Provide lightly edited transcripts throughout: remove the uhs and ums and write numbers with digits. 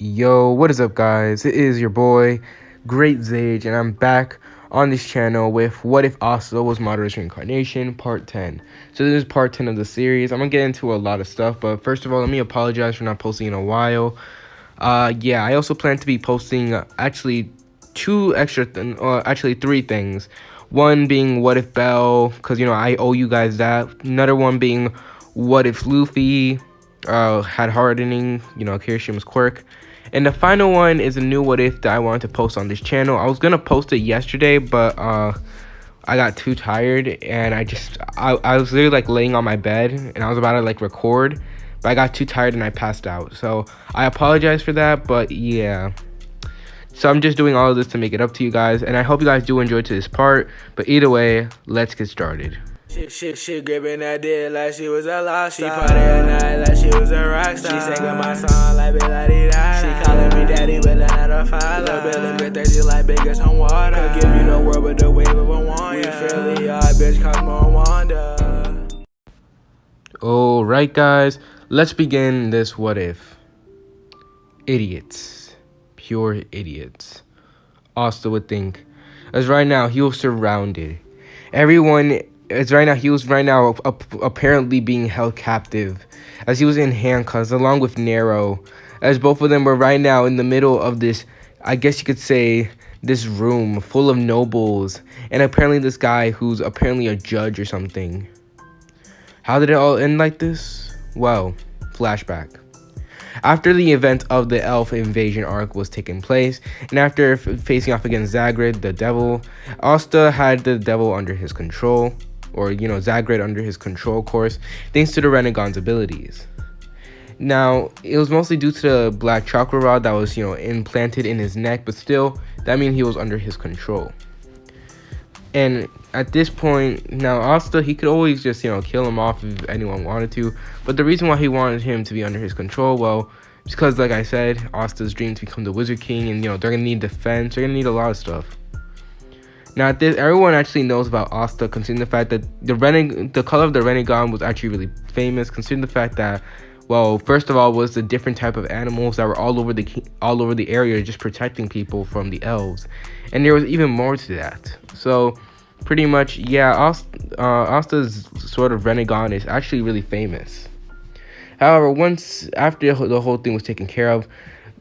Yo, what is up, guys? It is your boy, Great Zage, and I'm back on this channel with What If Asta was Madara's Reincarnation, Part 10. So this is Part 10 of the series. I'm gonna get into a lot of stuff, but first of all, let me apologize for not posting in a while. I also plan to be posting actually three things. One being What If Bell, because, I owe you guys that. Another one being What If Luffy had hardening, Kirishima's quirk. And the final one is a new What If that I wanted to post on this channel. I was going to post it yesterday, but I got too tired, and I was literally like laying on my bed, and I was about to like record, but I got too tired and I passed out. So I apologize for that, but yeah. So I'm just doing all of this to make it up to you guys, and I hope you guys do enjoy to this part. But either way, let's get started. She gripping that dick like she was a lost star. She party at night like she was a rock star. She singing my song like Bella-dee-da. She calling me daddy, but not her father. Lil' Billy grip that dick like big as some water. Could give you the world with the wave of a wand. We Philly, our bitch Cosmo and Wanda. Alright, guys, let's begin this What If. Idiots. Pure idiots. Asta would think, as right now he was surrounded. He was apparently being held captive, as he was in handcuffs along with Nero, as both of them were right now in the middle of this, I guess you could say, this room full of nobles, and apparently this guy who's apparently a judge or something. How did it all end like this? Well, flashback. After the event of the elf invasion arc was taking place, and after facing off against Zagrid, the devil, Asta had the devil under his control, or, Zagrid under his control, of course, thanks to the Renegon's abilities. Now, it was mostly due to the black chakra rod that was, implanted in his neck, but still, that means he was under his control. And at this point, now Asta, he could always just, kill him off if anyone wanted to. But the reason why he wanted him to be under his control, well, because, like I said, Asta's dream to become the Wizard King, and, they're going to need defense. They're going to need a lot of stuff. Now, at this, everyone actually knows about Asta, considering the fact that the color of the Renegon was actually really famous, considering the fact that, well, first of all, was the different type of animals that were all over the area, just protecting people from the elves, and there was even more to that. So, pretty much, yeah, Asta's sort of Renegon is actually really famous. However, after the whole thing was taken care of,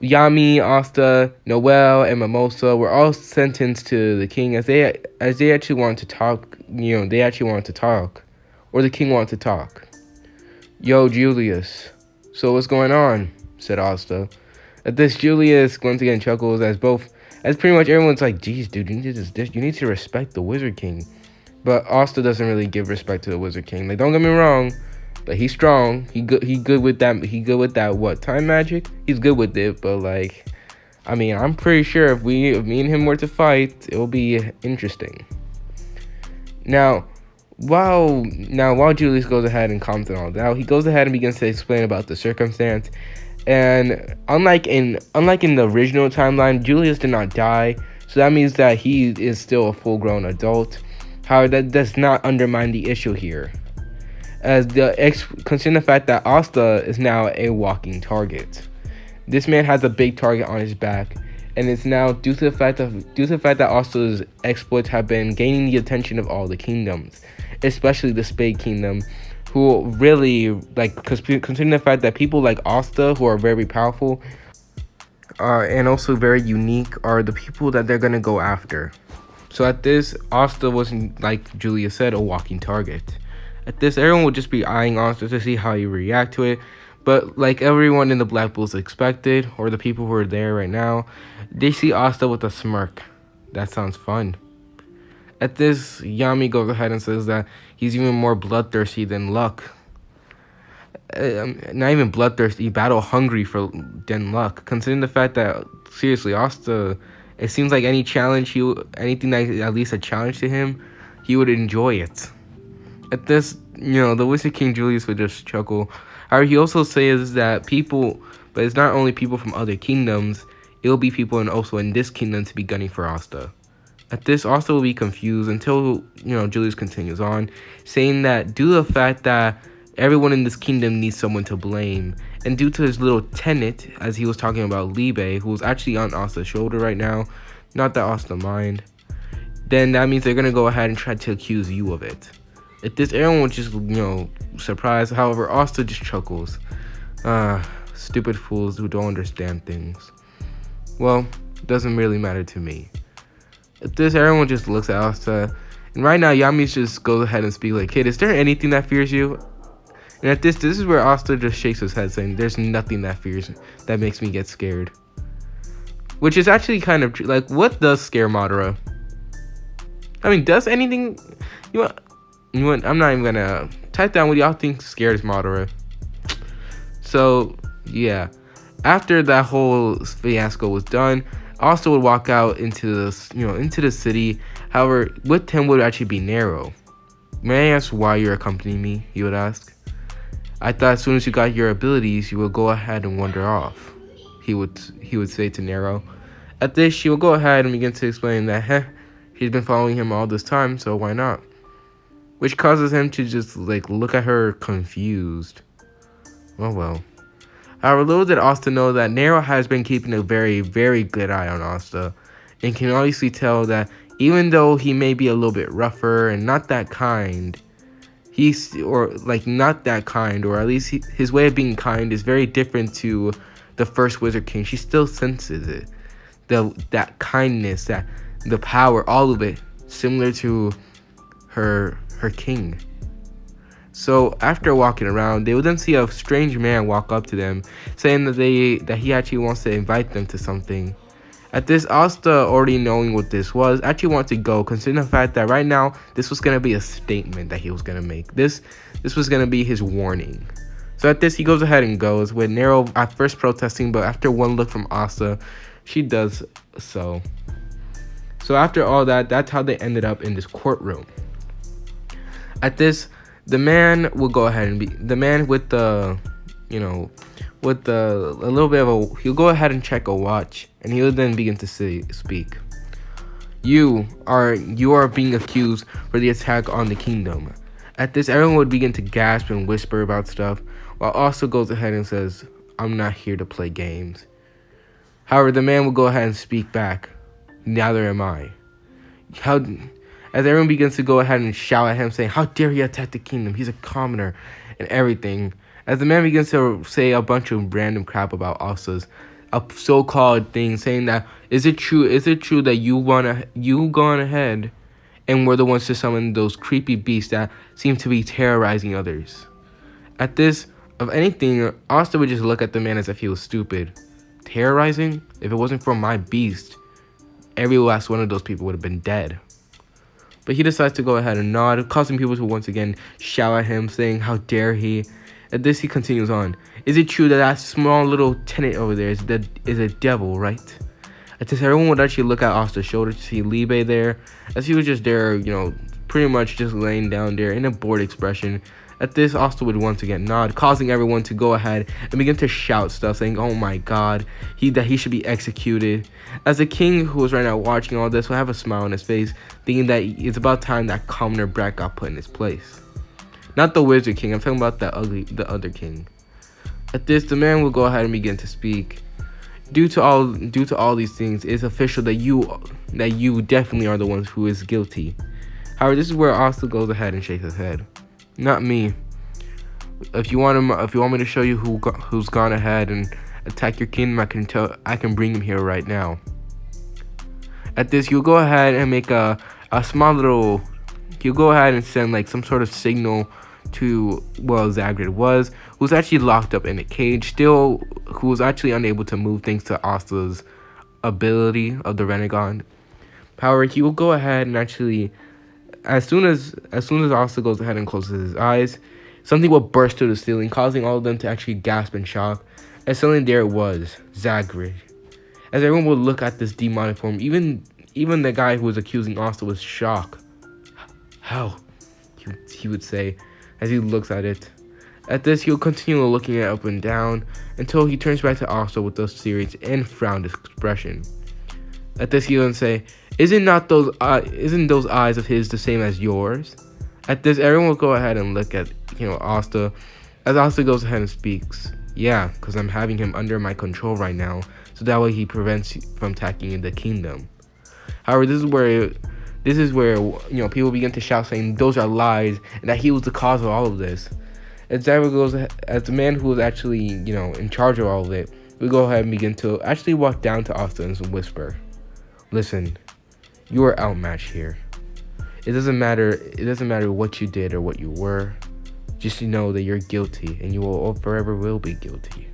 Yami, Asta, Noelle, and Mimosa were all sentenced to the king as they actually wanted to talk. Or the king wanted to talk. Yo, Julius. So what's going on? Said Asta. At this, Julius once again chuckles as pretty much everyone's like, geez, dude, you need to respect the Wizard King. But Asta doesn't really give respect to the Wizard King. Like, don't get me wrong, but he's strong. He good with that. He good with that. What, time magic? He's good with it. But like, I mean, I'm pretty sure if me and him were to fight, it will be interesting. Now, while Julius goes ahead and calms it all down, he goes ahead and begins to explain about the circumstance. And unlike in the original timeline, Julius did not die, so that means that he is still a full-grown adult. However, that does not undermine the issue here, as considering the fact that Asta is now a walking target. This man has a big target on his back, and it's now due to the fact that Asta's exploits have been gaining the attention of all the kingdoms, especially the Spade Kingdom, who really, considering the fact that people like Asta, who are very powerful, and also very unique, are the people that they're going to go after. So at this, Asta wasn't, like Julia said, a walking target. At this, everyone would just be eyeing Asta to see how he would react to it. But like everyone in the Black Bulls expected, or the people who are there right now, they see Asta with a smirk. That sounds fun. At this, Yami goes ahead and says that he's even more bloodthirsty than Luck. Not even bloodthirsty, battle hungry than Luck. Considering the fact that, seriously, Asta, it seems like anything that is at least a challenge to him, he would enjoy it. At this, the Wizard King Julius would just chuckle. However, he also says that but it's not only people from other kingdoms, it'll be people also in this kingdom to be gunning for Asta. At this, Asta will be confused until, Julius continues on, saying that due to the fact that Everyone in this kingdom needs someone to blame. And due to his little tenet, as he was talking about Libe, who was actually on Asta's shoulder right now, not that Asta mind, then that means they're going to go ahead and try to accuse you of it. At this, everyone was just, surprised. However, Asta just chuckles. Stupid fools who don't understand things. Well, it doesn't really matter to me. At this, everyone just looks at Asta. And right now, Yami just goes ahead and speaks like, kid, is there anything that fears you? And at this is where Asta just shakes his head saying, there's nothing that makes me get scared. Which is actually kind of true. Like, what does scare Madara? I mean, does anything... You know what? I'm not even gonna type down what y'all think scares Madara. So, yeah. After that whole fiasco was done, Asta would walk out into the city. However, with him would actually be Nero. May I ask why you're accompanying me? He would ask. I thought as soon as you got your abilities, you would go ahead and wander off. He would say to Nero. At this, she will go ahead and begin to explain that, he's been following him all this time, so why not? Which causes him to just, look at her confused. Oh, well. However, little did Asta know that Nero has been keeping a very, very good eye on Asta, and can obviously tell that even though he may be a little bit rougher and not that kind, not that kind, or at least his way of being kind is very different to the first Wizard King. She still senses it. That kindness, the power, all of it, similar to her king. So after walking around, they would then see a strange man walk up to them, saying that he actually wants to invite them to something. At this, Asta, already knowing what this was, actually wanted to go, considering the fact that right now this was gonna be a statement that he was gonna make. This was gonna be his warning. So at this, he goes ahead and goes, with Nero at first protesting, but after one look from Asta, she does so. So after all that, that's how they ended up in this courtroom. At this, the man will go ahead and be the man with the, a little bit of a, he'll go ahead and check a watch, and he'll then begin to speak. You are being accused for the attack on the kingdom. At this, everyone would begin to gasp and whisper about stuff, while Asta goes ahead and says, I'm not here to play games. However, the man will go ahead and speak back. Neither am I. As everyone begins to go ahead and shout at him, saying, how dare he attack the kingdom? He's a commoner and everything. As the man begins to say a bunch of random crap about Asta's a so-called thing, saying that, is it true that you gone ahead and were the ones to summon those creepy beasts that seem to be terrorizing others? At this, of anything, Asta would just look at the man as if he was stupid. Terrorizing? If it wasn't for my beast, every last one of those people would have been dead. But he decides to go ahead and nod, causing people to once again shout at him, saying, how dare he? At this, he continues on. Is it true that that small little tenant over there is a devil, right? At this, everyone would actually look at Asta's shoulder to see Libe there, as he was just there, pretty much just laying down there in a bored expression. At this, Asta would once again nod, causing everyone to go ahead and begin to shout stuff, saying, oh my god, that he should be executed. As the king, who was right now watching all this, would have a smile on his face, thinking that it's about time that commoner brat got put in his place. Not the Wizard King, I'm talking about the other king. At this, the man will go ahead and begin to speak. Due to all these things, it's official that you definitely are the ones who is guilty. However, this is where Asta goes ahead and shakes his head. Not me. If you want me to show you who's gone ahead and attack your kingdom, I can bring him here right now. At this, you'll go ahead and make a small little. You'll go ahead and send some sort of signal to Zagrid was, who's actually locked up in a cage, who was actually unable to move thanks to Asta's ability of the Renegade. However, he will go ahead and actually, as soon as Asta goes ahead and closes his eyes, something will burst through the ceiling, causing all of them to actually gasp in shock. And suddenly there it was, Zagrid. As everyone would look at this demonic form, even the guy who was accusing Asta was shocked. How? He would say, as he looks at it. At this, he'll continue looking it up and down until he turns back to Asta with a serious and frowned expression. At this, he'll then say, isn't those eyes of his the same as yours? At this, everyone will go ahead and look at, Asta, as Asta goes ahead and speaks. Yeah, because I'm having him under my control right now, so that way he prevents you from attacking the kingdom. However, this is where people begin to shout, saying those are lies and that he was the cause of all of this. As Zyra goes, as the man who was actually in charge of all of it, we go ahead and begin to actually walk down to Asta and whisper, "Listen, you are outmatched here. It doesn't matter what you did or what you were. Just know that you're guilty and you will forever will be guilty.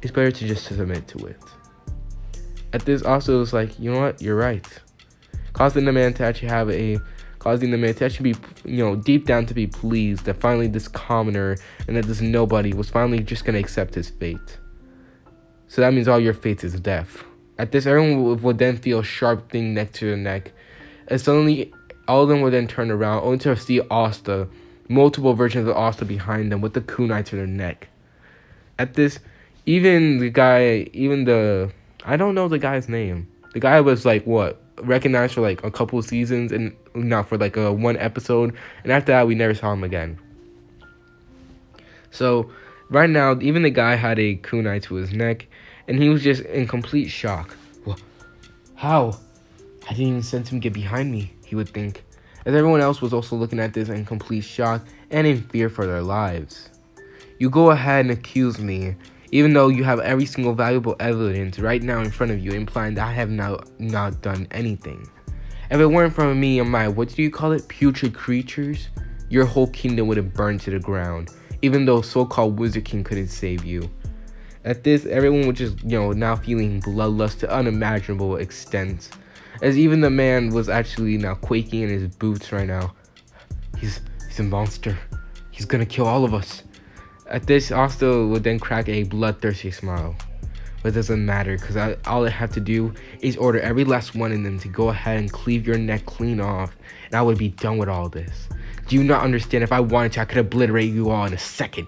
It's better to just submit to it." At this, Asta was like, "You know what? You're right." Causing the man to actually be, deep down to be pleased that finally this commoner and that this nobody was finally just gonna accept his fate. So that means all your fate is death. At this, everyone would then feel a sharp thing next to their neck, and suddenly all of them would then turn around, only to see Asta, multiple versions of Asta behind them with the kunai to their neck. At this, I don't know the guy's name. The guy was recognized for a couple of seasons and not for a one episode, and after that we never saw him again. So right now, even the guy had a kunai to his neck, and he was just in complete shock. Well, how? I didn't even sense him get behind me, he would think, as everyone else was also looking at this in complete shock and in fear for their lives. You go ahead and accuse me, even though you have every single valuable evidence right now in front of you, implying that I have not done anything. If it weren't for me and my, putrid creatures, your whole kingdom would have burned to the ground, even though so-called Wizard King couldn't save you. At this, everyone was just, now feeling bloodlust to unimaginable extents, as even the man was actually now quaking in his boots right now. He's a monster. He's gonna kill all of us. At this, Asta would then crack a bloodthirsty smile. But it doesn't matter, because all I have to do is order every last one of them to go ahead and cleave your neck clean off, and I would be done with all this. Do you not understand? If I wanted to, I could obliterate you all in a second.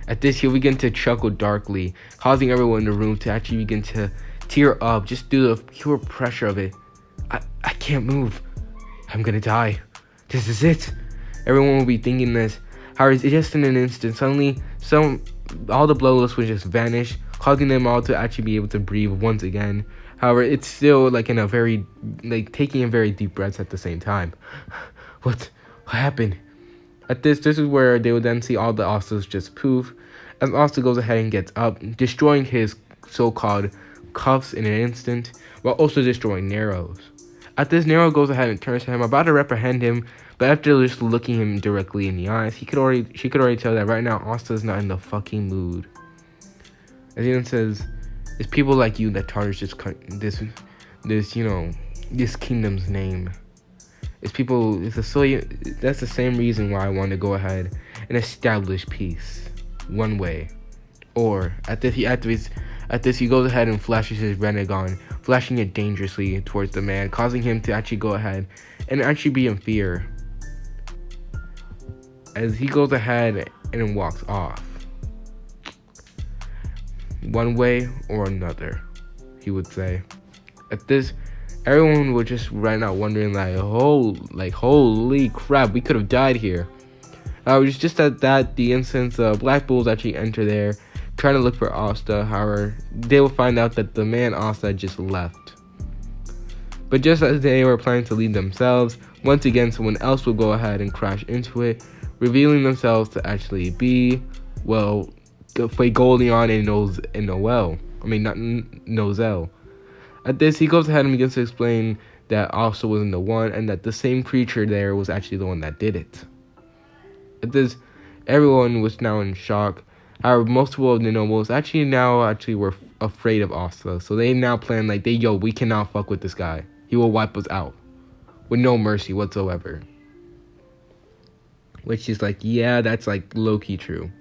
At this, he'll begin to chuckle darkly, causing everyone in the room to actually begin to tear up just due to the pure pressure of it. I can't move. I'm gonna die. This is it. Everyone will be thinking this. However, just in an instant, suddenly, all the bloodlust would just vanish, causing them all to actually be able to breathe once again. However, it's still in a very, taking in very deep breaths at the same time. What happened? At this is where they would then see all the Astas just poof, as Asta goes ahead and gets up, destroying his so-called cuffs in an instant, while also destroying Nero's. At this, Nero goes ahead and turns to him, about to reprehend him, but after just looking him directly in the eyes, she could already tell that right now Asta's not in the fucking mood. As he then says, "It's people like you that tarnish this kingdom's name. That's the same reason why I want to go ahead and establish peace. One way. Or at this he goes ahead and flashes his Renegon, flashing it dangerously towards the man, causing him to actually go ahead and actually be in fear. As he goes ahead and walks off. One way or another, he would say. At this, everyone was just right now wondering holy crap, we could have died here. It was just at the instance Black Bulls actually enter there, trying to look for Asta. However, they will find out that the man Asta just left. But just as they were planning to leave themselves, once again someone else will go ahead and crash into it, revealing themselves to actually be, Goldleon and Noel. Not Nozel. At this, he goes ahead and begins to explain that Asta wasn't the one, and that the same creature there was actually the one that did it. At this, everyone was now in shock. However, most of the nobles actually were afraid of Asta, so they now plan we cannot fuck with this guy. He will wipe us out with no mercy whatsoever. Which is that's low-key true.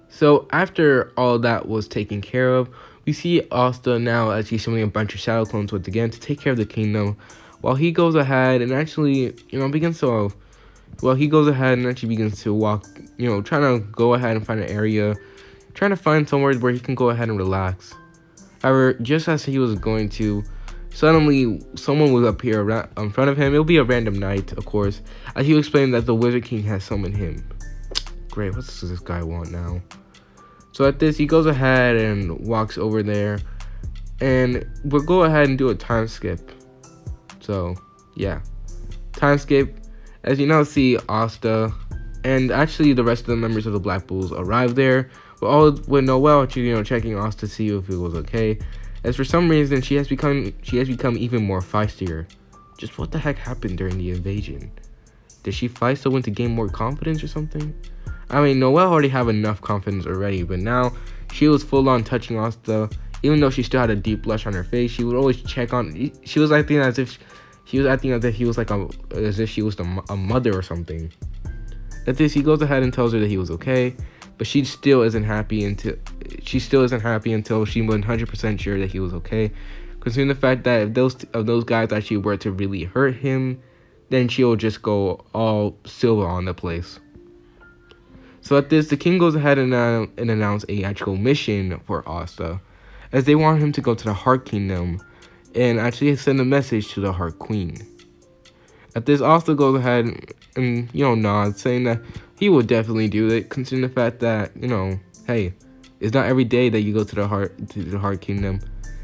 So after all that was taken care of, we see Asta now actually summoning a bunch of shadow clones once again to take care of the kingdom, while he goes ahead and actually begins to walk, trying to go ahead and find an area, trying to find somewhere where he can go ahead and relax. However, just as he was going to, Suddenly, someone will appear in front of him. It'll be a random knight, of course, as he explained that the Wizard King has summoned him. Great, what does this guy want now? So at this, he goes ahead and walks over there, and we'll go ahead and do a time skip. So, yeah. Time skip. As you now see, Asta and actually the rest of the members of the Black Bulls arrive there, with Noelle actually, checking Asta to see if it was okay. As for some reason, she has become even more feistier. Just what the heck happened during the invasion? Did she fight someone to gain more confidence or something? I mean, Noelle already have enough confidence already, but now she was full on touching Asta. Even though she still had a deep blush on her face, she would always check on. She was acting as if he was like as if she was a mother or something. At this, he goes ahead and tells her that he was okay, but she still isn't happy until she's 100% sure that he was okay. Considering the fact that if those guys actually were to really hurt him, then she'll just go all silver on the place. So at this, the king goes ahead and announce a actual mission for Asta, as they want him to go to the Heart Kingdom and actually send a message to the Heart Queen. At this, Asta goes ahead and nods, saying that he will definitely do it, considering the fact that hey, it's not every day that you go to the Heart Kingdom.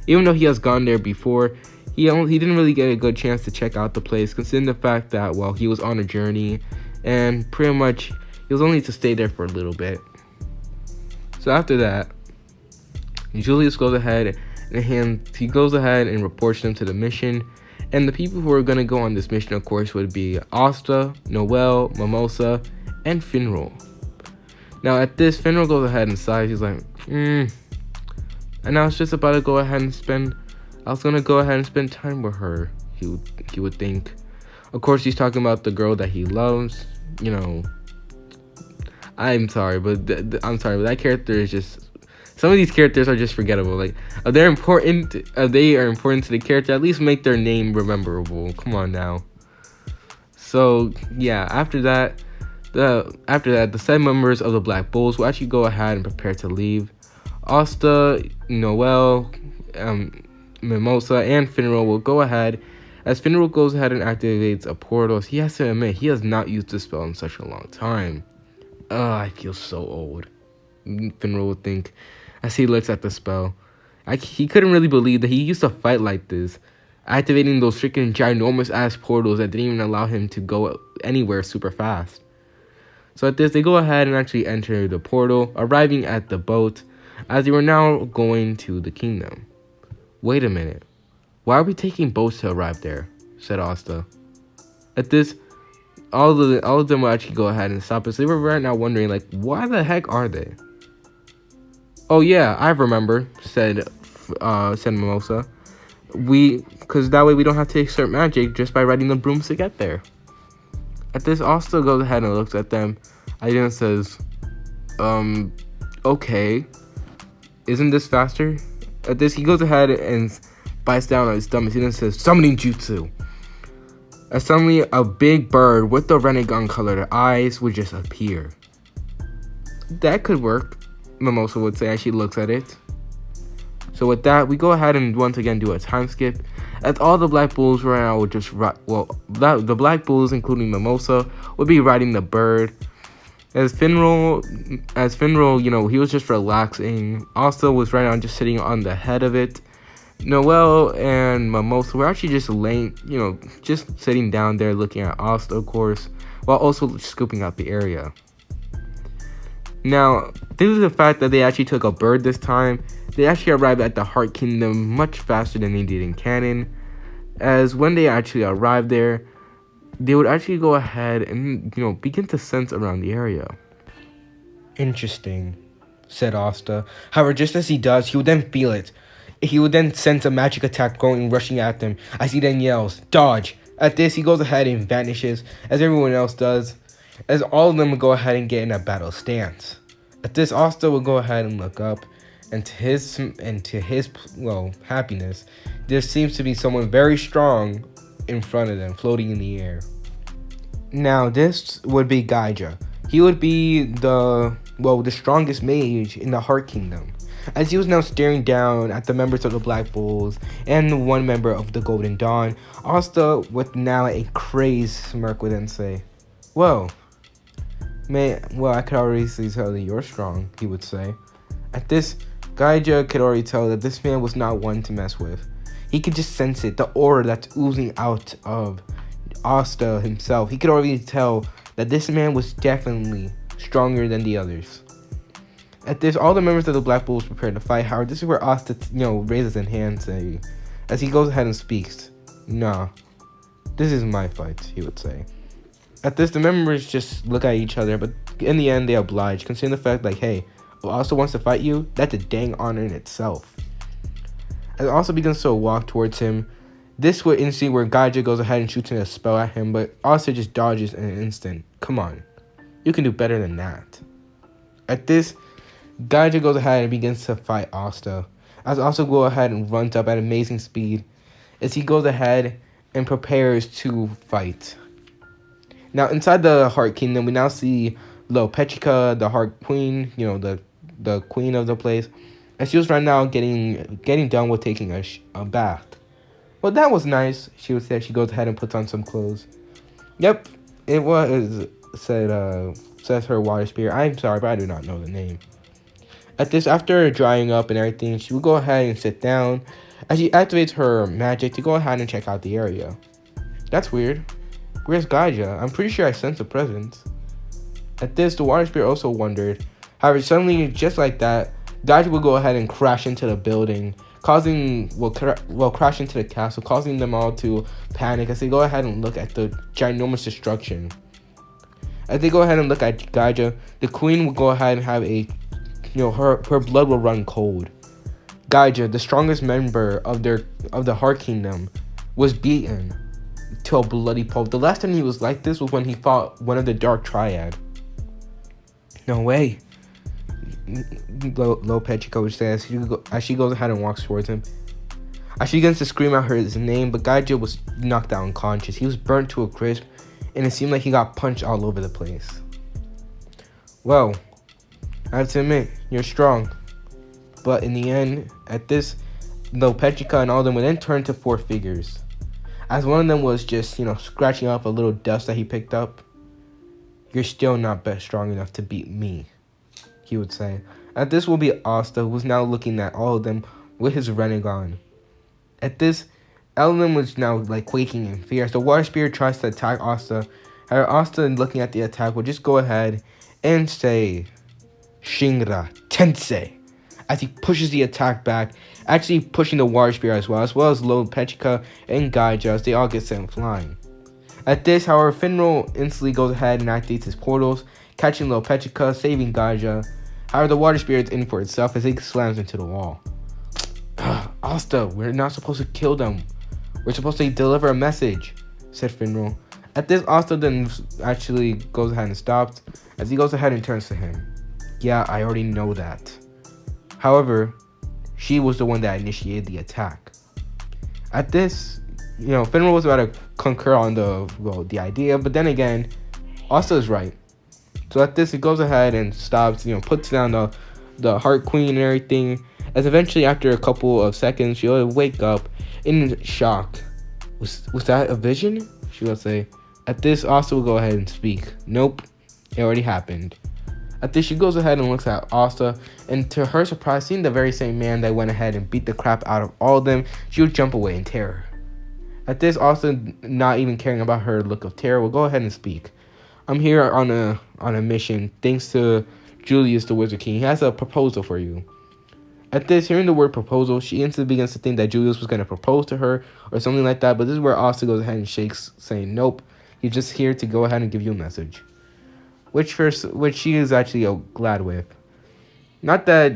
Even though he has gone there before, he didn't really get a good chance to check out the place, considering the fact that he was on a journey, and pretty much he was only to stay there for a little bit. So after that, Julius goes ahead and reports them to the mission. And the people who are going to go on this mission, of course, would be Asta, Noelle, Mimosa, and Finral. Now at this, Finral goes ahead and sighs. He's like, and I was just about to go ahead and spend time with her, he would think. Of course, he's talking about the girl that he loves. I'm sorry, but that character is just. Some of these characters are just forgettable. Like, if they are important to the character, at least make their name rememberable. Come on now. So yeah, after that, the 7 members of the Black Bulls will actually go ahead and prepare to leave. Asta, Noelle, Mimosa, and Finral will go ahead. As Finral goes ahead and activates a portal, he has to admit he has not used this spell in such a long time. I feel so old, Finral would think as he looks at the spell. He couldn't really believe that he used to fight like this, activating those freaking ginormous ass portals that didn't even allow him to go anywhere super fast. So at this, they go ahead and actually enter the portal, arriving at the boat, as they were now going to the kingdom. Wait a minute, why are we taking boats to arrive there? Said Asta. At this, all of them will actually go ahead and stop us. They were right now wondering, like, why the heck are they? Oh yeah, I remember, said Mimosa. Because that way we don't have to exert magic just by riding the brooms to get there. At this, Asta goes ahead and looks at them. And says, okay, isn't this faster? At this, he goes ahead and bites down on his thumb and then says, summoning jutsu. As suddenly a big bird with the Renegon colored eyes would just appear. That could work, Mimosa would say as she looks at it. So with that, we go ahead and once again do a time skip, as all the Black Bulls right now would just the Black Bulls, including Mimosa, would be riding the bird. As Finral, he was just relaxing. Asta was right now just sitting on the head of it. Noelle and Mimosa were actually just laying, just sitting down there looking at Asta, of course, while also scoping out the area. Now, due to the fact that they actually took a bird this time, they actually arrived at the Heart Kingdom much faster than they did in canon, as when they actually arrived there, they would actually go ahead and, begin to sense around the area. Interesting, said Asta. However, just as he does, he would then feel it. He would then sense a magic attack rushing at them, as he then yells, dodge. At this, he goes ahead and vanishes, as everyone else does, as all of them would go ahead and get in a battle stance. At this, Asta would go ahead and look up, and to his happiness, there seems to be someone very strong in front of them, floating in the air. Now, this would be Gaija. He would be the strongest mage in the Heart Kingdom. as he was now staring down at the members of the Black Bulls and one member of the Golden Dawn. Asta, with now a crazed smirk, would then say, well, I could already tell that you're strong, he would say. At this, Gaija could already tell that this man was not one to mess with. He could just sense it, the aura that's oozing out of Asta himself. He could already tell that this man was definitely stronger than the others. At this, all the members of the Black Bulls prepare to fight. However, this is where Asta, raises his hand, saying, as he goes ahead and speaks, nah, this is my fight, he would say. At this, the members just look at each other, but in the end, they oblige, considering the fact, like, hey, if Asta wants to fight you, that's a dang honor in itself. As Asta begins to walk towards him, this would instantly where Gaija goes ahead and shoots in a spell at him, but Asta just dodges in an instant. Come on, you can do better than that. At this, Gaija goes ahead and begins to fight Asta, as Asta goes ahead and runs up at amazing speed, as he goes ahead and prepares to fight. Now, inside the Heart Kingdom, we now see Lopechica, the Heart Queen, the queen of the place, and she was right now getting done with taking a bath. Well, that was nice, she would say. She goes ahead and puts on some clothes. Yep, it was, says her water spirit. I'm sorry, but I do not know the name. At this, after drying up and everything, she would go ahead and sit down as she activates her magic to go ahead and check out the area. That's weird. Where's Gaija? I'm pretty sure I sense a presence. At this, the water spirit also wondered. However, suddenly, just like that, Gaija would go ahead and crash into the building, crash into the castle, causing them all to panic as they go ahead and look at the ginormous destruction. As they go ahead and look at Gaija, the queen will go ahead and have her blood will run cold. Gaija, the strongest member of the Heart Kingdom, was beaten to a bloody pulp. The last time he was like this was when he fought one of the Dark Triad. No way. Lopechico says as she goes ahead and walks towards him. As she begins to scream out his name, but Gaija was knocked out unconscious. He was burnt to a crisp, and it seemed like he got punched all over the place. Well, I have to admit, you're strong. But in the end, at this, Lopechica and all of them would then turn to four figures. As one of them was just, scratching up a little dust that he picked up. You're still not strong enough to beat me, he would say. At this will be Asta, who's now looking at all of them with his Renegon. At this, Ellen was now quaking in fear as the water spirit tries to attack Asta. However, Asta, looking at the attack, will just go ahead and say, Shinra Tensei, as he pushes the attack back, actually pushing the water spirit as well as Lopechica and Gaija as they all get sent flying. At this, however, Finral instantly goes ahead and activates his portals, catching Lopechica, saving Gaija. However, the water spirit's in for itself as it slams into the wall. Asta, we're not supposed to kill them. We're supposed to deliver a message, said Finral. At this, Asta then actually goes ahead and stops as he goes ahead and turns to him. Yeah, I already know that. However, she was the one that initiated the attack. At this, Finral was about to concur on the idea, but then again, Asta is right. So at this, he goes ahead and stops, puts down the Heart Queen and everything, as eventually after a couple of seconds, she'll wake up in shock. Was that a vision? She will say. At this, Asta will go ahead and speak. Nope, it already happened. At this, she goes ahead and looks at Asta, and to her surprise, seeing the very same man that went ahead and beat the crap out of all of them, she would jump away in terror. At this, Asta, not even caring about her look of terror, will go ahead and speak. I'm here on a mission, thanks to Julius the Wizard King. He has a proposal for you. At this, hearing the word proposal, she instantly begins to think that Julius was going to propose to her or something like that, but this is where Asta goes ahead and shakes, saying, nope, he's just here to go ahead and give you a message. Which she is actually glad with. Not that,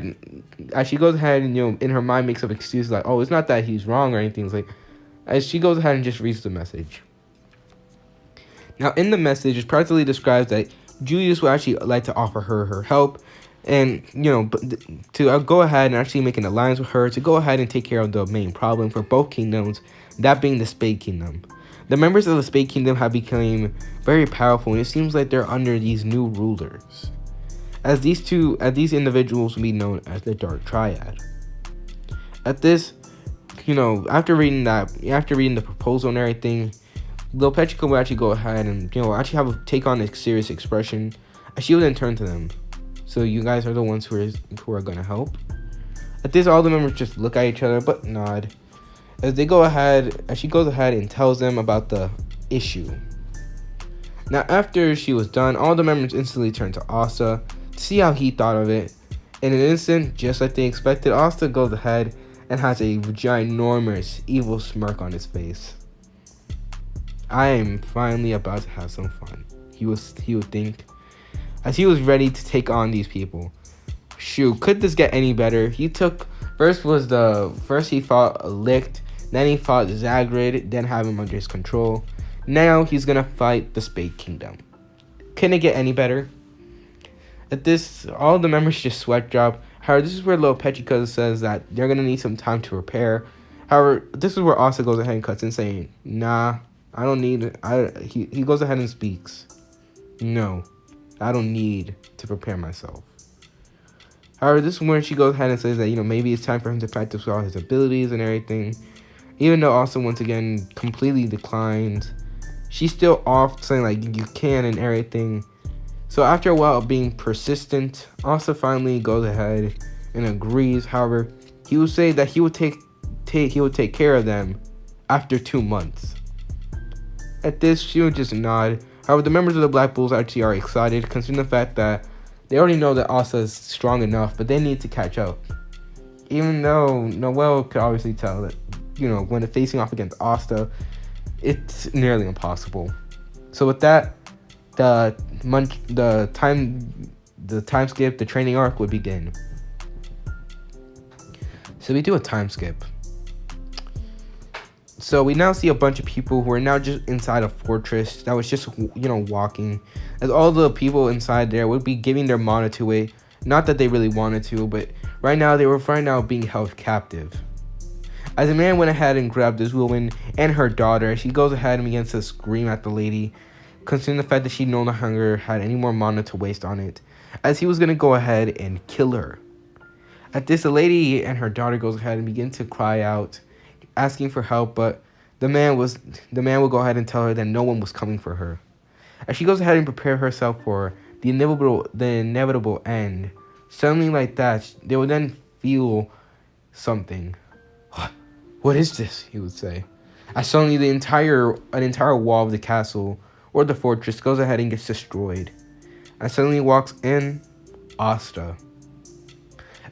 as she goes ahead and, in her mind makes up excuses like, oh, it's not that he's wrong or anything. It's like, as she goes ahead and just reads the message. Now, in the message, it practically describes that Julius would actually like to offer her help and, to go ahead and actually make an alliance with her to go ahead and take care of the main problem for both kingdoms, that being the Spade Kingdom. The members of the Spade Kingdom have become very powerful, and it seems like they're under these new rulers. as these individuals will be known as the Dark Triad. At this, after reading the proposal and everything, Lil Petrico will actually go ahead and actually take on a serious expression, as she will then turn to them. So you guys are the ones who are gonna help. At this, all the members just look at each other but nod, as she goes ahead and tells them about the issue. Now, after she was done, all the members instantly turned to Asta to see how he thought of it. In an instant, just like they expected, Asta goes ahead and has a ginormous evil smirk on his face. I am finally about to have some fun, he would think, as he was ready to take on these people. Shoot, could this get any better? He fought Licht, then he fought Zagrid, then have him under his control. Now he's gonna fight the Spade Kingdom. Can it get any better? At this, all the members just sweat drop. However, this is where Lil Petrico says that they're gonna need some time to prepare. However, this is where Asta goes ahead and cuts in saying, nah, I don't need it. He goes ahead and speaks. No, I don't need to prepare myself. However, this is where she goes ahead and says that, maybe it's time for him to practice all his abilities and everything. Even though Asta once again completely declines, she's still off saying like you can and everything. So after a while of being persistent, Asta finally goes ahead and agrees. However, he will say that he would take care of them after 2 months. At this, she would just nod. However, the members of the Black Bulls actually are excited, considering the fact that they already know that Asta is strong enough, but they need to catch up. Even though Noelle could obviously tell that, when they're facing off against Asta, it's nearly impossible. So with that, the time skip, the training arc would begin. So we do a time skip. So we now see a bunch of people who are now just inside a fortress that was just, walking. As all the people inside there would be giving their mana to it. Not that they really wanted to, but right now they were being held captive. As a man went ahead and grabbed this woman and her daughter, she goes ahead and begins to scream at the lady, considering the fact that she no longer had any more mana to waste on it, as he was going to go ahead and kill her. At this, the lady and her daughter goes ahead and begin to cry out, asking for help, but the man will go ahead and tell her that no one was coming for her. As she goes ahead and prepare herself for the inevitable end, suddenly like that, they will then feel something. What is this? He would say. As suddenly an entire wall of the castle or the fortress goes ahead and gets destroyed. And suddenly walks in Asta.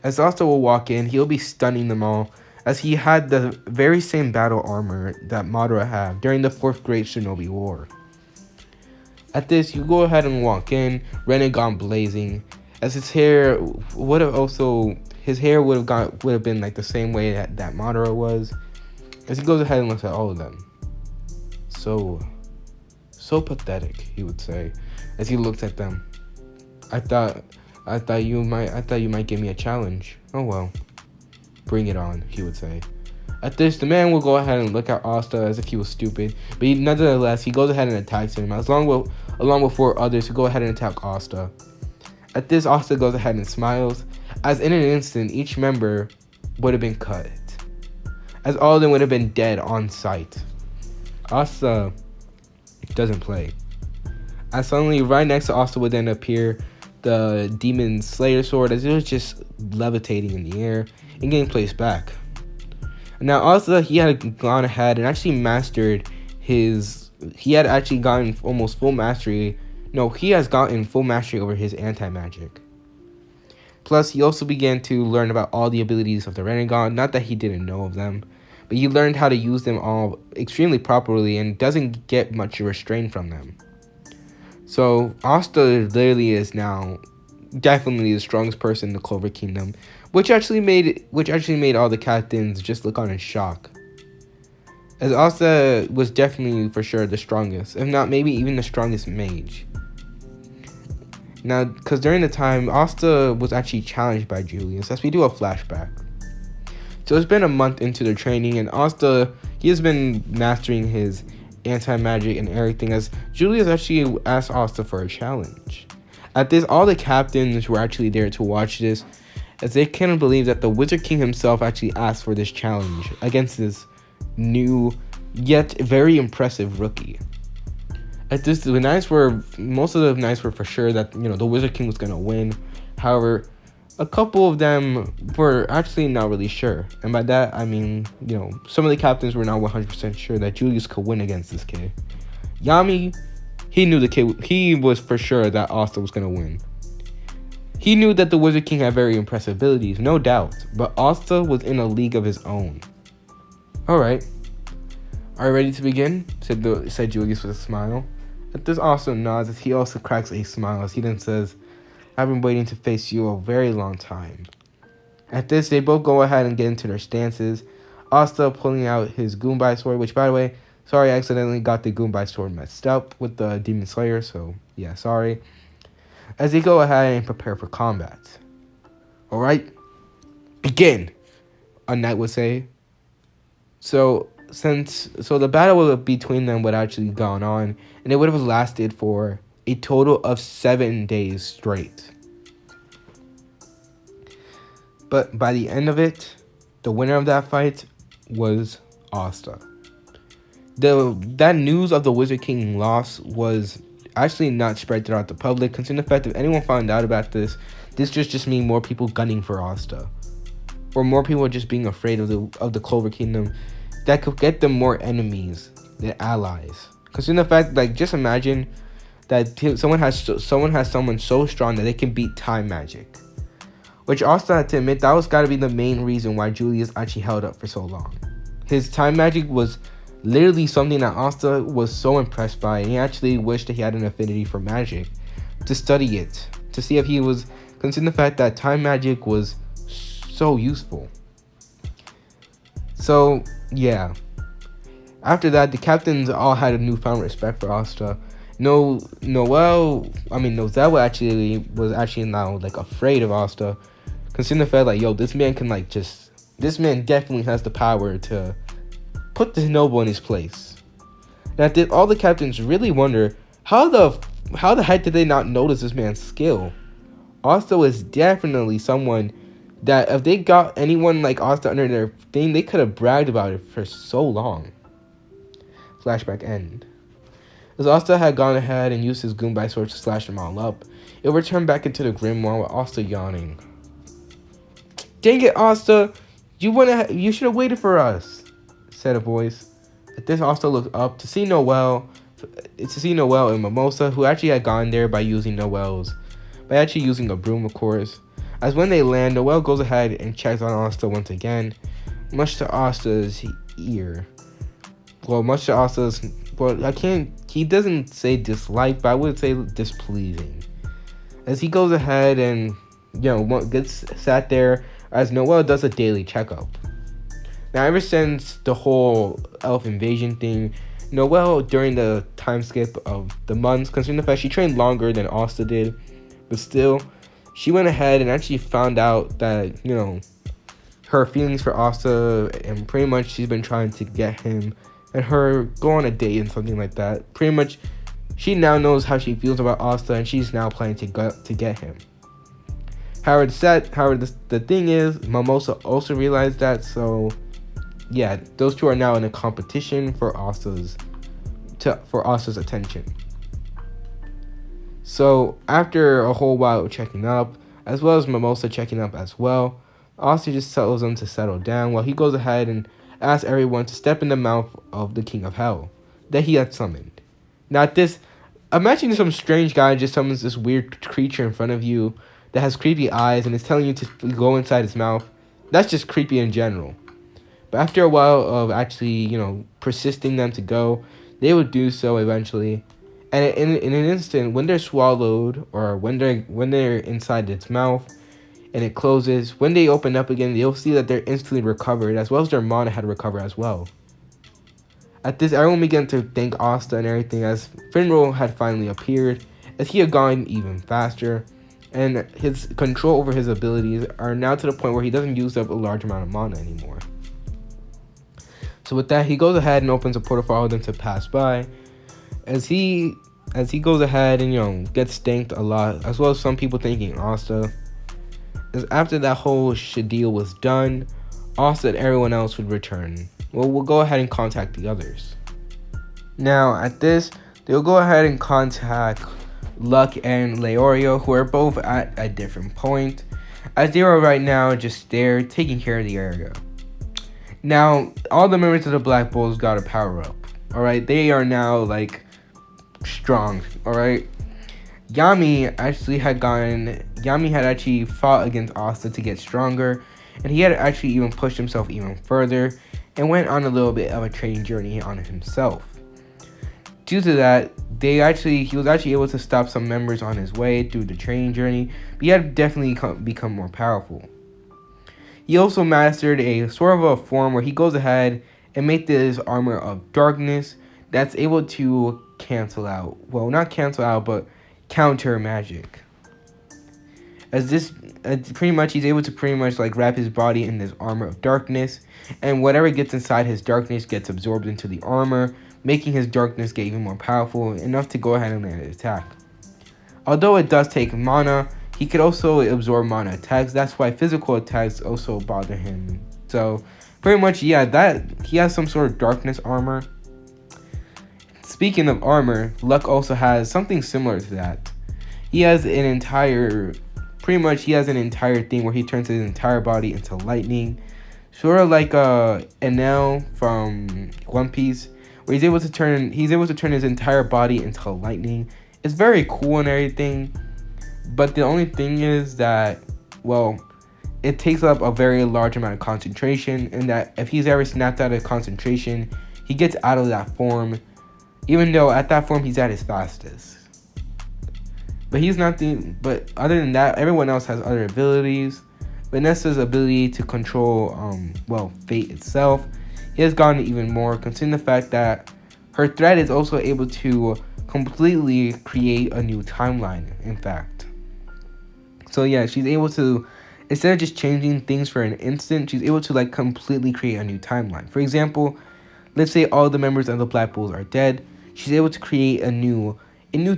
As Asta will walk in, he'll be stunning them all, as he had the very same battle armor that Madara had during the 4th Great Shinobi War. At this, you go ahead and walk in, Renegade blazing, as his hair would have been like the same way that Madara was, as he goes ahead and looks at all of them. So pathetic, he would say, as he looks at them. I thought you might give me a challenge. Oh well, bring it on, he would say. At this, the man will go ahead and look at Asta as if he was stupid, but nonetheless, he goes ahead and attacks him, along with 4 others who go ahead and attack Asta. At this, Asta goes ahead and smiles, as in an instant, each member would have been cut, as all of them would have been dead on sight. Asta doesn't play. As suddenly, right next to Asta would then appear the Demon Slayer sword, as it was just levitating in the air and getting placed back. Now, Asta, he had gone ahead and actually mastered he had actually gotten almost full mastery. No, he has gotten full mastery over his anti-magic. Plus, he also began to learn about all the abilities of the Renegade. Not that he didn't know of them, but he learned how to use them all extremely properly and doesn't get much restraint from them. So, Asta literally is now definitely the strongest person in the Clover Kingdom, which actually made all the captains just look on in shock. As Asta was definitely for sure the strongest, if not maybe even the strongest mage. Now, because during the time, Asta was actually challenged by Julius, as we do a flashback. So it's been a month into their training, and Asta, he has been mastering his anti-magic and everything, as Julius actually asked Asta for a challenge. At this, all the captains were actually there to watch this, as they couldn't believe that the Wizard King himself actually asked for this challenge against this new, yet very impressive rookie. At this, most of the knights were for sure that, the Wizard King was going to win. However, a couple of them were actually not really sure. And by that, I mean, some of the captains were not 100% sure that Julius could win against this kid. Yami, he was for sure that Asta was going to win. He knew that the Wizard King had very impressive abilities, no doubt, but Asta was in a league of his own. Alright, are you ready to begin? Said Julius with a smile. At this, Asta nods as he also cracks a smile as he then says, I've been waiting to face you a very long time. At this, they both go ahead and get into their stances. Asta pulling out his Goombai sword, which, by the way, sorry, I accidentally got the Goombai sword messed up with the Demon Slayer, so yeah, sorry. As they go ahead and prepare for combat. Alright, begin, a knight would say. So the battle between them would actually gone on, and it would have lasted for a total of 7 days straight. But by the end of it, the winner of that fight was Asta. That news of the Wizard King loss was actually not spread throughout the public, considering the fact that if anyone found out about this just mean more people gunning for Asta, or more people just being afraid of the Clover Kingdom. That could get them more enemies than allies. Considering the fact, just imagine that someone has someone so strong that they can beat time magic. Which Asta had to admit, that was got to be the main reason why Julius actually held up for so long. His time magic was literally something that Asta was so impressed by, and he actually wished that he had an affinity for magic to study it, to see if he was, considering the fact that time magic was so useful. So, yeah. After that, the captains all had a newfound respect for Asta. Nozel was actually now afraid of Asta, considering the fact this man definitely has the power to put this noble in his place. Now, all the captains really wonder how the heck did they not notice this man's skill? Asta was definitely someone that if they got anyone like Asta under their thing, they could have bragged about it for so long. Flashback end. As Asta had gone ahead and used his Goombai sword to slash them all up, it returned back into the grimoire with Asta yawning. Dang it, Asta! You should have waited for us, said a voice. At this, Asta looked up to see Noel and Mimosa, who actually had gone there by using a broom, of course. As when they land, Noel goes ahead and checks on Asta once again, much to Asta's ear. He doesn't say dislike, but I would say displeasing. As he goes ahead and, gets sat there as Noel does a daily checkup. Now, ever since the whole elf invasion thing, Noel, during the time skip of the months, considering the fact she trained longer than Asta did, but still, she went ahead and actually found out that, her feelings for Asta, and pretty much she's been trying to get him and her go on a date and something like that. Pretty much, she now knows how she feels about Asta, and she's now planning to get him. However, the thing is, Mimosa also realized that, so yeah, those two are now in a competition for Asta's attention. So after a whole while of checking up, as well as Mimosa checking up as well, Asta just tells them to settle down while he goes ahead and asks everyone to step in the mouth of the King of Hell that he had summoned. Now at this, imagine some strange guy just summons this weird creature in front of you that has creepy eyes and is telling you to go inside his mouth. That's just creepy in general. But after a while of actually, persisting them to go, they would do so eventually. And in an instant, when they're swallowed, or when they're inside its mouth, and it closes, when they open up again, you'll see that they're instantly recovered, as well as their mana had recovered as well. At this, everyone began to thank Asta and everything, as Finral had finally appeared, as he had gone even faster, and his control over his abilities are now to the point where he doesn't use up a large amount of mana anymore. So with that, he goes ahead and opens a portal for all of them to pass by, as he as he goes ahead and, gets thanked a lot, as well as some people thanking Asta. As after that whole deal was done, Asta and everyone else would return. Well, we'll go ahead and contact the others. Now, at this, they'll go ahead and contact Luck and Leorio, who are both at a different point, as they are right now just there taking care of the area. Now, all the members of the Black Bulls got a power up. Alright, they are now like strong. Alright, Yami had actually fought against Asta to get stronger, and he had actually even pushed himself even further and went on a little bit of a training journey on himself. Due to that, he was actually able to stop some members on his way through the training journey, but he had definitely become more powerful. He also mastered a sort of a form where he goes ahead and makes this armor of darkness that's able to cancel out, well, not cancel out, but counter magic. Pretty much he's able to pretty much like wrap his body in this armor of darkness, and whatever gets inside his darkness gets absorbed into the armor, making his darkness get even more powerful, enough to go ahead and land an attack. Although it does take mana, he could also absorb mana attacks. That's why physical attacks also bother him. So pretty much, yeah, that he has some sort of darkness armor. Speaking of armor, Luck also has something similar to that. He has an entire thing where he turns his entire body into lightning, sort of like Enel from One Piece, where he's able to turn his entire body into lightning. It's very cool and everything, but the only thing is that, well, it takes up a very large amount of concentration, and that if he's ever snapped out of concentration, he gets out of that form, even though at that form he's at his fastest. But other than that, everyone else has other abilities. Vanessa's ability to control, fate itself, it has gotten even more, considering the fact that her thread is also able to completely create a new timeline, in fact. So yeah, she's able to, instead of just changing things for an instant, she's able to like completely create a new timeline. For example, let's say all the members of the Black Bulls are dead. She's able to create a new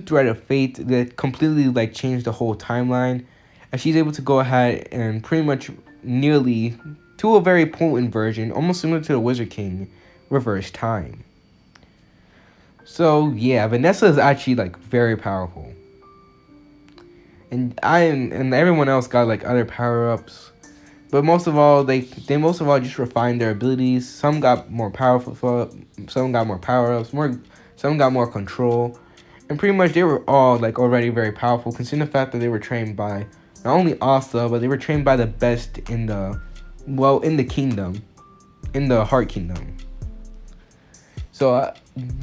thread of fate that completely like changed the whole timeline. And she's able to go ahead and pretty much nearly, to a very potent version, almost similar to the Wizard King, reverse time. So yeah, Vanessa is actually like very powerful. And everyone else got like other power-ups. But most of all, they just refined their abilities. Some got more powerful, some got more power-ups, some got more control. And pretty much they were all like already very powerful, considering the fact that they were trained by not only Asta, but they were trained by the best in the kingdom, in the Heart Kingdom. So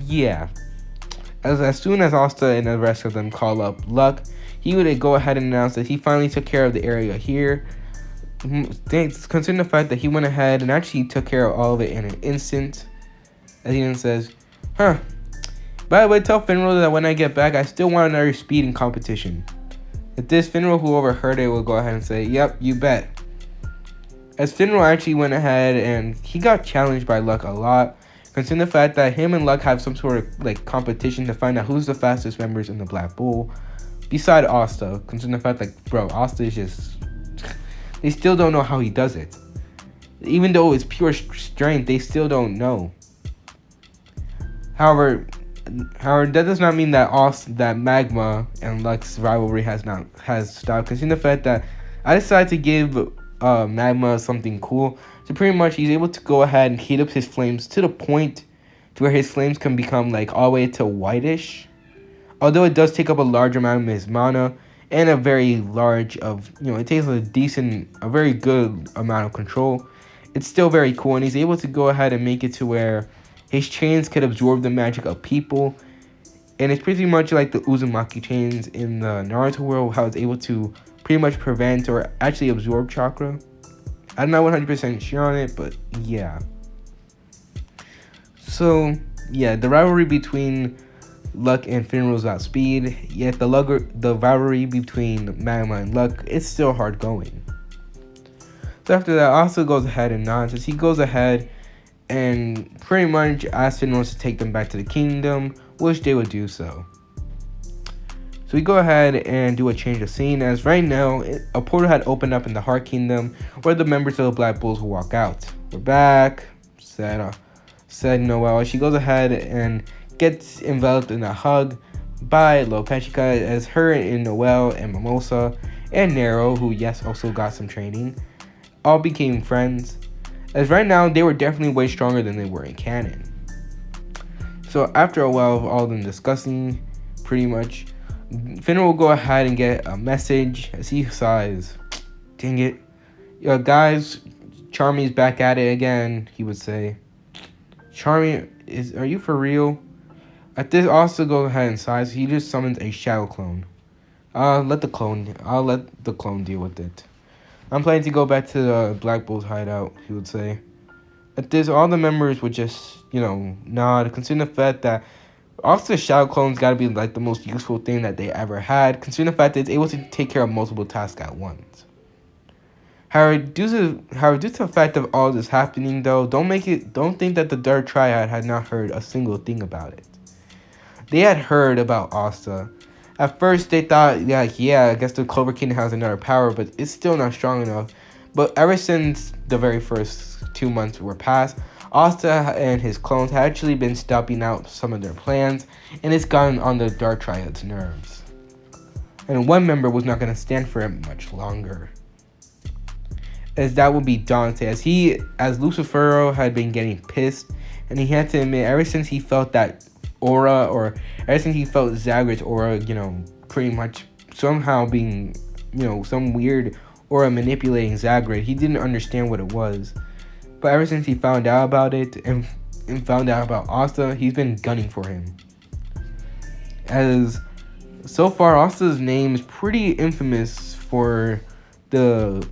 yeah, as soon as Asta and the rest of them call up Luck, he would go ahead and announce that he finally took care of the area here. Considering the fact that he went ahead and actually took care of all of it in an instant, as he then says, by the way, tell Finral that when I get back, I still want another speeding competition. At this, Finral, who overheard it, will go ahead and say, yep, you bet. As Finral actually went ahead and he got challenged by Luck a lot, considering the fact that him and Luck have some sort of like competition to find out who's the fastest members in the Black Bull, beside Asta, considering the fact like, bro, Asta is just, they still don't know how he does it. Even though it's pure strength, they still don't know. However, that does not mean that Magma and Luck's rivalry has stopped. Considering the fact that I decided to give Magma something cool, so pretty much he's able to go ahead and heat up his flames to the point to where his flames can become like all the way to whitish. Although it does take up a large amount of his mana and a very large it takes a very good amount of control. It's still very cool, and he's able to go ahead and make it to where his chains could absorb the magic of people, and it's pretty much like the Uzumaki chains in the Naruto world, how it's able to pretty much prevent or actually absorb chakra. I'm not 100% sure on it, but yeah. So yeah, the rivalry between Luck and Finral's outspeed, yet the rivalry between Magma and Luck is still hard going. So after that, Asta goes ahead and nods as he goes ahead and pretty much asks Finral to take them back to the kingdom, which they would do so. So we go ahead and do a change of scene, as right now a portal had opened up in the Heart Kingdom where the members of the Black Bulls will walk out. We're back, said Noelle. She goes ahead and gets enveloped in a hug by Lopechika, as her and Noelle and Mimosa and Nero, who yes also got some training, all became friends. As right now they were definitely way stronger than they were in canon. So after a while of all of them discussing, pretty much, Finn will go ahead and get a message as he sighs. Dang it. Yo, guys, Charmy's back at it again, he would say. Charmy, are you for real? At this, Asta goes ahead and sighs. He just summons a shadow clone. I'll let the clone deal with it. I'm planning to go back to the Black Bull's hideout, he would say. At this, all the members would just, nod, considering the fact that also shadow clone's gotta be like the most useful thing that they ever had, considering the fact that it's able to take care of multiple tasks at once. However, due to the fact of all this happening though, don't think that the Dark Triad had not heard a single thing about it. They had heard about Asta. At first they thought, like, yeah, I guess the Clover Kingdom has another power, but it's still not strong enough. But ever since the very first 2 months were passed, Asta and his clones had actually been stopping out some of their plans, and it's gotten on the Dark Triad's nerves. And one member was not going to stand for it much longer, as that would be Dante, as Lucifero had been getting pissed, and he had to admit, ever since he felt that aura, or ever since he felt Zagre's aura, pretty much somehow being, some weird aura manipulating Zagre, he didn't understand what it was. But ever since he found out about it and found out about Asta, he's been gunning for him. As so far, Asta's name is pretty infamous for the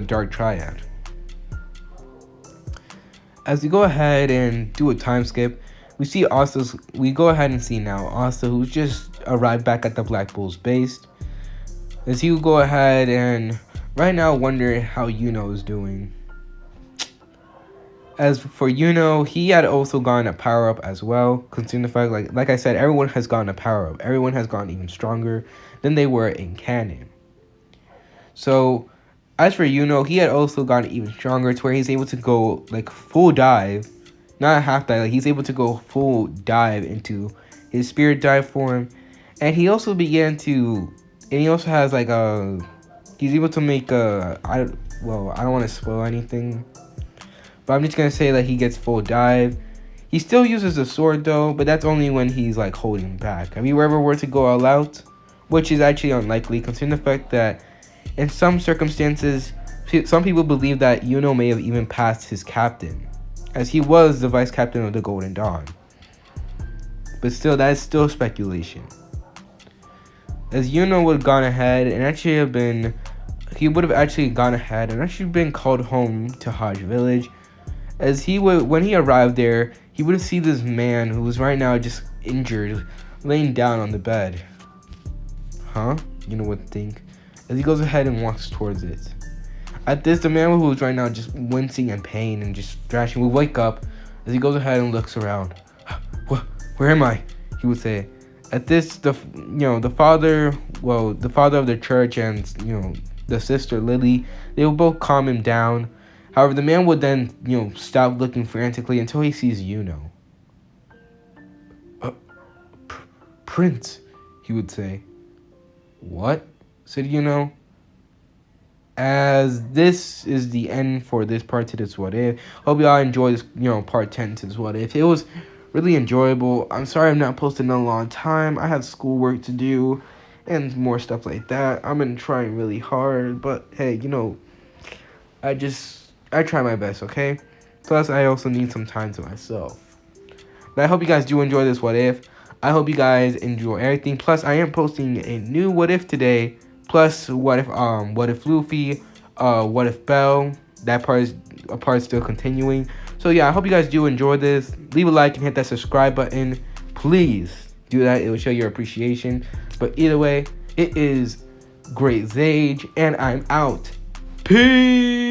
Dark Triad. As we go ahead and do a time skip, we go ahead and see now Asta, who's just arrived back at the Black Bull's base. As he will go ahead and right now wonder how Yuno is doing. As for Yuno, he had also gotten a power-up as well, considering the fact, like I said, everyone has gotten a power-up. Everyone has gotten even stronger than they were in canon. So, as for Yuno, he had also gotten even stronger to where he's able to go, full dive, not a half dive, he's able to go full dive into his spirit dive form. And he also has, he's able to make I don't want to spoil anything, but I'm just going to say that he gets full dive. He still uses the sword though, but that's only when he's holding back. Have you ever were to go all out? Which is actually unlikely, considering the fact that in some circumstances, some people believe that Yuno may have even passed his captain, as he was the vice captain of the Golden Dawn. But still, that is still speculation. As Yuno would have gone ahead and actually been called home to Hajj Village. As when he arrived there, he would have seen this man who was right now just injured, laying down on the bed. Huh? Yuno would think, as he goes ahead and walks towards it. At this, the man who was right now just wincing in pain and just thrashing will wake up as he goes ahead and looks around. Where am I? He would say. At this, the father of the church and the sister Lily, they will both calm him down. However, the man would then stop looking frantically until he sees Yuno. Prince, he would say. What? Said Yuno. As this is the end for this part to this What If. Hope y'all enjoy this, part 10 to this What If. It was really enjoyable. I'm sorry I'm not posting in a long time. I have schoolwork to do and more stuff like that. I've been trying really hard, but hey, I try my best, okay? Plus, I also need some time to myself. But I hope you guys do enjoy this What If. I hope you guys enjoy everything. Plus, I am posting a new What If today. Plus, what if Luffy, what if Bell? That part is still continuing. So yeah, I hope you guys do enjoy this. Leave a like and hit that subscribe button. Please do that. It will show your appreciation. But either way, it is Great Zage, and I'm out. Peace.